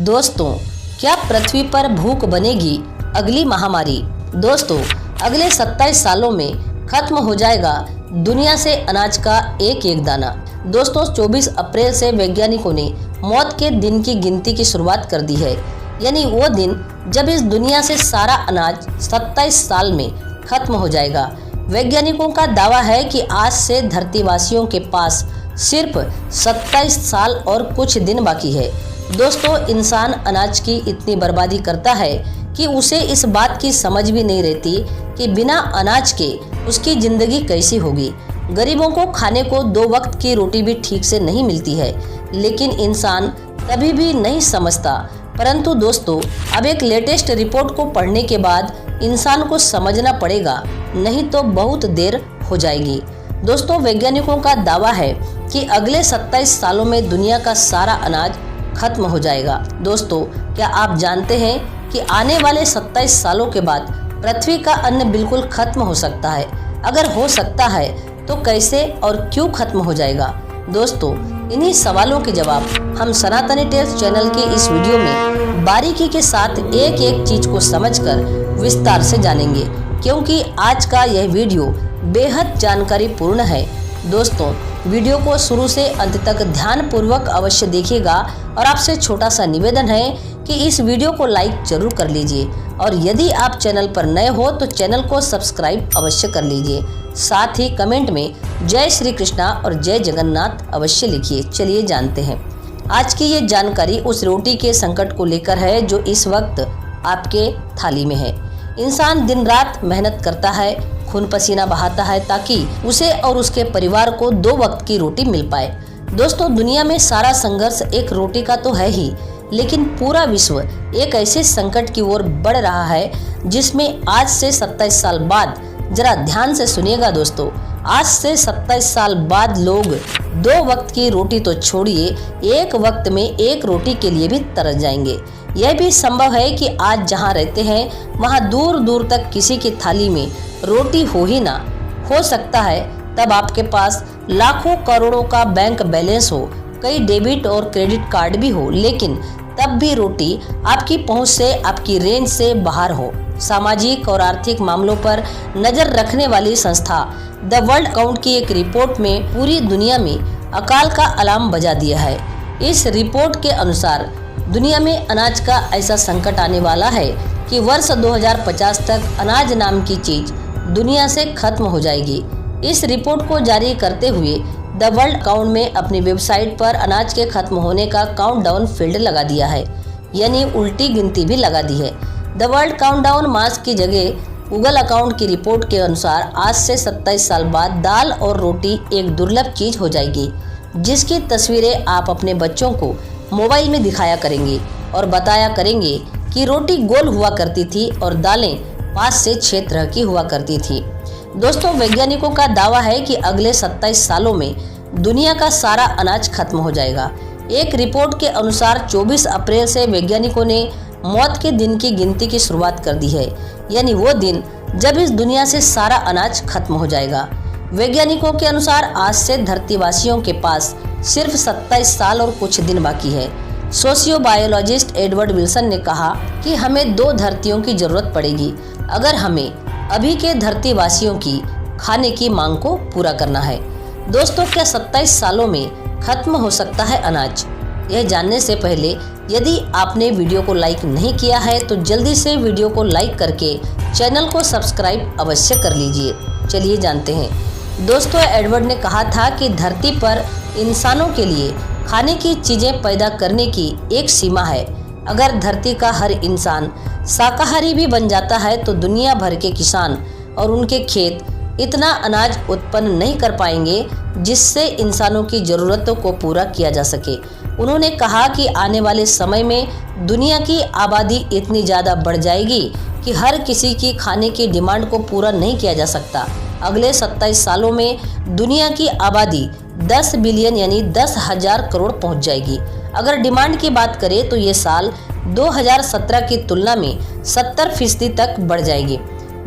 दोस्तों, क्या पृथ्वी पर भूख बनेगी अगली महामारी? दोस्तों, अगले 27 सालों में खत्म हो जाएगा दुनिया से अनाज का एक एक दाना। दोस्तों, 24 अप्रैल से वैज्ञानिकों ने मौत के दिन की गिनती की शुरुआत कर दी है, यानी वो दिन जब इस दुनिया से सारा अनाज 27 साल में खत्म हो जाएगा। वैज्ञानिकों का दावा है कि आज से धरतीवासियों के पास सिर्फ 27 साल और कुछ दिन बाकी है। दोस्तों, इंसान अनाज की इतनी बर्बादी करता है कि उसे इस बात की समझ भी नहीं रहती कि बिना अनाज के उसकी जिंदगी कैसी होगी। गरीबों को खाने को 2 वक्त की रोटी भी ठीक से नहीं मिलती है, लेकिन इंसान कभी भी नहीं समझता। परंतु दोस्तों, अब एक लेटेस्ट रिपोर्ट को पढ़ने के बाद इंसान को समझना पड़ेगा, नहीं तो बहुत देर हो जाएगी। दोस्तों, वैज्ञानिकों का दावा है कि अगले 27 सालों में दुनिया का सारा अनाज खत्म हो जाएगा। दोस्तों, क्या आप जानते हैं कि आने वाले 27 सालों के बाद पृथ्वी का अन्न बिल्कुल खत्म हो सकता है? अगर हो सकता है तो कैसे और क्यों खत्म हो जाएगा? दोस्तों, इन्हीं सवालों के जवाब हम सनातनी टेल्स चैनल के इस वीडियो में बारीकी के साथ एक एक चीज को समझकर विस्तार से जानेंगे, क्योंकि आज का यह वीडियो बेहद जानकारी पूर्ण है। दोस्तों, वीडियो को शुरू से अंत तक ध्यान पूर्वक अवश्य देखिएगा और आपसे छोटा सा निवेदन है कि इस वीडियो को लाइक जरूर कर लीजिए और यदि आप चैनल पर नए हो तो चैनल को सब्सक्राइब अवश्य कर लीजिए। साथ ही कमेंट में जय श्री कृष्णा और जय जगन्नाथ अवश्य लिखिए। चलिए जानते हैं। आज की ये जानकारी उस रोटी के संकट को लेकर है जो इस वक्त आपके थाली में है। इंसान दिन रात मेहनत करता है, खून पसीना बहाता है ताकि उसे और उसके परिवार को 2 वक्त की रोटी मिल पाए। दोस्तों, दुनिया में सारा संघर्ष एक रोटी का तो है ही, लेकिन पूरा विश्व एक ऐसे संकट की ओर बढ़ रहा है जिसमें आज से 27 साल बाद, जरा ध्यान से सुनिएगा दोस्तों, आज से 27 साल बाद लोग 2 वक्त की रोटी तो छोड़िए, 1 वक्त में 1 रोटी के लिए भी तरस जाएंगे। यह भी संभव है कि आज जहां रहते हैं वहां दूर दूर तक किसी की थाली में रोटी हो ही ना। हो सकता है तब आपके पास लाखों करोड़ों का बैंक बैलेंस हो, कई डेबिट और क्रेडिट कार्ड भी हो, लेकिन तब भी रोटी आपकी पहुंच से, आपकी रेंज से बाहर हो। सामाजिक और आर्थिक मामलों पर नजर रखने वाली संस्था द वर्ल्ड अकाउंट की एक रिपोर्ट में पूरी दुनिया में अकाल का अलार्म बजा दिया है। इस रिपोर्ट के अनुसार दुनिया में अनाज का ऐसा संकट आने वाला है कि वर्ष 2050 तक अनाज नाम की चीज दुनिया से खत्म हो जाएगी। इस रिपोर्ट को जारी करते हुए द वर्ल्ड अकाउंट में अपनी वेबसाइट पर अनाज के खत्म होने का काउंटडाउन फील्ड लगा दिया है, यानी उल्टी गिनती भी लगा दी है। द वर्ल्ड काउंटडाउन मास की जगह गूगल अकाउंट की रिपोर्ट के अनुसार आज से 27 साल बाद दाल और रोटी एक दुर्लभ चीज हो जाएगी, जिसकी तस्वीरें आप अपने बच्चों को मोबाइल में दिखाया करेंगे और बताया करेंगे कि रोटी गोल हुआ करती थी और दालें 5 से 6 तरह की हुआ करती थी। दोस्तों, वैज्ञानिकों का दावा है कि अगले 27 सालों में दुनिया का सारा अनाज खत्म हो जाएगा। एक रिपोर्ट के अनुसार 24 अप्रैल से वैज्ञानिकों ने मौत के दिन की गिनती की शुरुआत कर दी है, यानी वो दिन जब इस दुनिया से सारा अनाज खत्म हो जाएगा। वैज्ञानिकों के अनुसार आज से धरतीवासियों के पास सिर्फ 27 साल और कुछ दिन बाकी है। सोशियोबायोलॉजिस्ट एडवर्ड विल्सन ने कहा कि हमें 2 धरतियों की जरूरत पड़ेगी अगर हमें अभी के धरतीवासियों की खाने की मांग को पूरा करना है। दोस्तों, क्या 27 सालों में खत्म हो सकता है अनाज? यह जानने से पहले यदि आपने वीडियो को लाइक नहीं किया है तो जल्दी से वीडियो को लाइक करके चैनल को सब्सक्राइब अवश्य कर लीजिए। चलिए जानते हैं। दोस्तों, एडवर्ड ने कहा था कि धरती पर इंसानों के लिए खाने की चीजें पैदा करने की एक सीमा है। अगर धरती का हर इंसान शाकाहारी भी बन जाता है तो दुनिया भर के किसान और उनके खेत इतना अनाज उत्पन्न नहीं कर पाएंगे जिससे इंसानों की जरूरतों को पूरा किया जा सके। उन्होंने कहा कि आने वाले समय में दुनिया की आबादी इतनी ज़्यादा बढ़ जाएगी कि हर किसी की खाने की डिमांड को पूरा नहीं किया जा सकता। अगले 27 सालों में दुनिया की आबादी 10 बिलियन यानी 10,000 करोड़ पहुंच जाएगी। अगर डिमांड की बात करें तो ये साल 2017 की तुलना में 70% तक बढ़ जाएगी।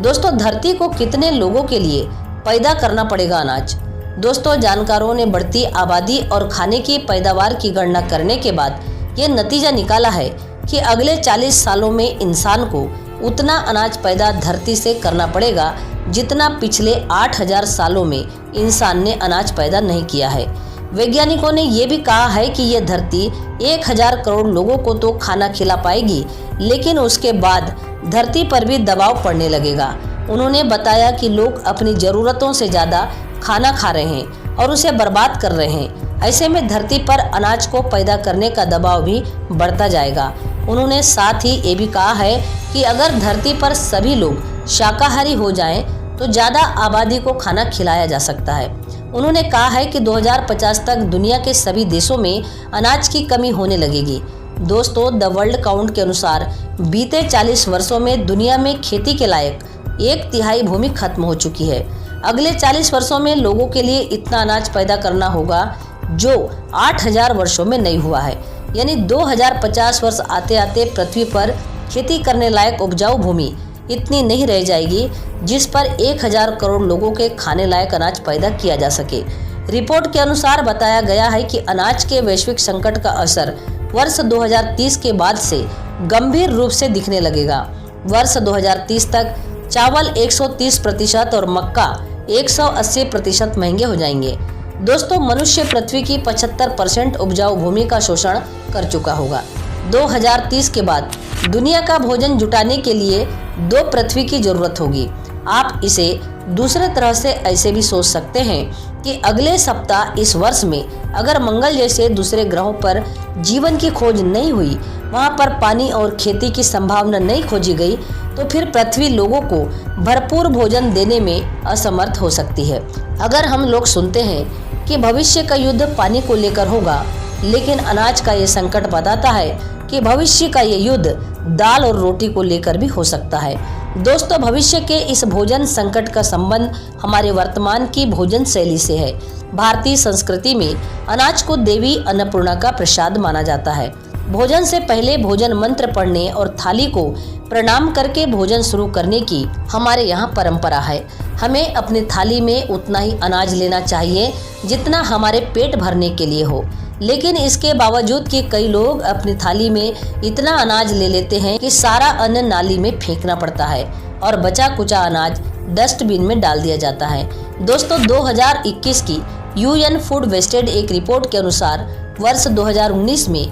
दोस्तों, धरती को कितने लोगों के लिए पैदा करना पड़ेगा अनाज? दोस्तों, जानकारों ने बढ़ती आबादी और खाने की पैदावार की गणना करने के बाद ये नतीजा निकाला है कि अगले 40 सालों में इंसान को उतना अनाज पैदा धरती से करना पड़ेगा जितना पिछले 8000 सालों में इंसान ने अनाज पैदा नहीं किया है। वैज्ञानिकों ने ये भी कहा है कि यह धरती 1000 करोड़ लोगों को तो खाना खिला पाएगी, लेकिन उसके बाद धरती पर भी दबाव पड़ने लगेगा। उन्होंने बताया कि लोग अपनी ज़रूरतों से ज़्यादा खाना खा रहे हैं और उसे बर्बाद कर रहे हैं। ऐसे में धरती पर अनाज को पैदा करने का दबाव भी बढ़ता जाएगा। उन्होंने साथ ही ये भी कहा है कि अगर धरती पर सभी लोग शाकाहारी हो जाएं तो ज़्यादा आबादी को खाना खिलाया जा सकता है। उन्होंने कहा है कि 2050 तक दुनिया के सभी देशों में अनाज की कमी होने लगेगी। दोस्तों, द वर्ल्ड काउंट के अनुसार बीते 40 वर्षों में दुनिया में खेती के लायक 1/3 भूमि खत्म हो चुकी है। अगले 40 वर्षों में लोगों के लिए इतना अनाज पैदा करना होगा जो 8000 वर्षों में नहीं हुआ है। यानी 2050 वर्ष आते आते पृथ्वी पर खेती करने लायक उपजाऊ भूमि इतनी नहीं रह जाएगी जिस पर 1000 करोड़ लोगों के खाने लायक अनाज पैदा किया जा सके। रिपोर्ट के अनुसार बताया गया है कि अनाज के वैश्विक संकट का असर वर्ष 2030 के बाद से गंभीर रूप से दिखने लगेगा। वर्ष 2030 तक चावल 130% और मक्का 180% महंगे हो जाएंगे। दोस्तों, मनुष्य पृथ्वी की 75% उपजाऊ भूमि का शोषण कर चुका होगा। 2030 के बाद दुनिया का भोजन जुटाने के लिए 2 पृथ्वी की जरूरत होगी। आप इसे दूसरे तरह से ऐसे भी सोच सकते हैं कि अगले सप्ताह इस वर्ष में अगर मंगल जैसे दूसरे ग्रहों पर जीवन की खोज नहीं हुई, वहां पर पानी और खेती की संभावना नहीं खोजी गई, तो फिर पृथ्वी लोगों को भरपूर भोजन देने में असमर्थ हो सकती है। अगर हम लोग सुनते हैं कि भविष्य का युद्ध पानी को लेकर होगा, लेकिन अनाज का ये संकट बताता है कि भविष्य का ये युद्ध दाल और रोटी को लेकर भी हो सकता है। दोस्तों, भविष्य के इस भोजन संकट का संबंध हमारे वर्तमान की भोजन शैली से है। भारतीय संस्कृति में अनाज को देवी अन्नपूर्णा का प्रसाद माना जाता है। भोजन से पहले भोजन मंत्र पढ़ने और थाली को प्रणाम करके भोजन शुरू करने की हमारे यहाँ परंपरा है। हमें अपनी थाली में उतना ही अनाज लेना चाहिए जितना हमारे पेट भरने के लिए हो, लेकिन इसके बावजूद कि कई लोग अपनी थाली में इतना अनाज ले लेते हैं कि सारा अन्न नाली में फेंकना पड़ता है और बचा कुचा अनाज डस्टबिन में डाल दिया जाता है। दोस्तों, 2021 की यूएन फूड वेस्टेज एक रिपोर्ट के अनुसार वर्ष 2019 में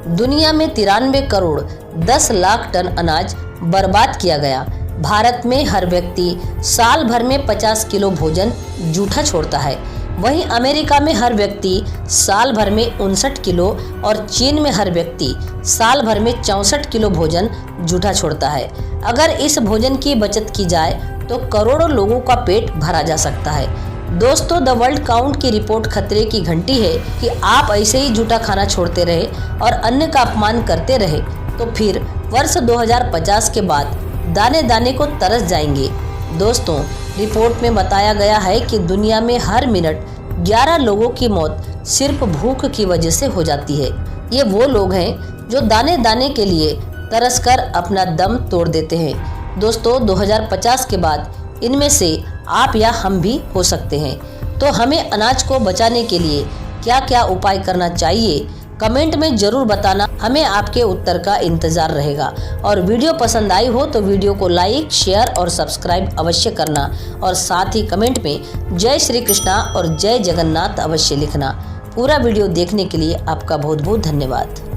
दुनिया में 93 करोड़ 10 लाख टन अनाज बर्बाद किया गया। भारत में हर व्यक्ति साल भर में 50 किलो भोजन जूठा छोड़ता है। वहीं अमेरिका में हर व्यक्ति साल भर में 59 किलो और चीन में हर व्यक्ति साल भर में 64 किलो भोजन जूठा छोड़ता है। अगर इस भोजन की बचत की जाए तो करोड़ों लोगों का पेट भरा जा सकता है। दोस्तों, द वर्ल्ड काउंट की रिपोर्ट खतरे की घंटी है कि आप ऐसे ही जूठा खाना छोड़ते रहे और अन्न का अपमान करते रहे तो फिर वर्ष 2050 के बाद दाने दाने को तरस जाएंगे। दोस्तों, रिपोर्ट में बताया गया है कि दुनिया में हर मिनट 11 लोगों की मौत सिर्फ भूख की वजह से हो जाती है। ये वो लोग हैं जो दाने दाने के लिए तरस कर अपना दम तोड़ देते हैं। दोस्तों, 2050 के बाद इनमें से आप या हम भी हो सकते हैं। तो हमें अनाज को बचाने के लिए क्या क्या उपाय करना चाहिए, कमेंट में जरूर बताना। हमें आपके उत्तर का इंतजार रहेगा। और वीडियो पसंद आई हो तो वीडियो को लाइक, शेयर और सब्सक्राइब अवश्य करना और साथ ही कमेंट में जय श्री कृष्णा और जय जगन्नाथ अवश्य लिखना। पूरा वीडियो देखने के लिए आपका बहुत बहुत धन्यवाद।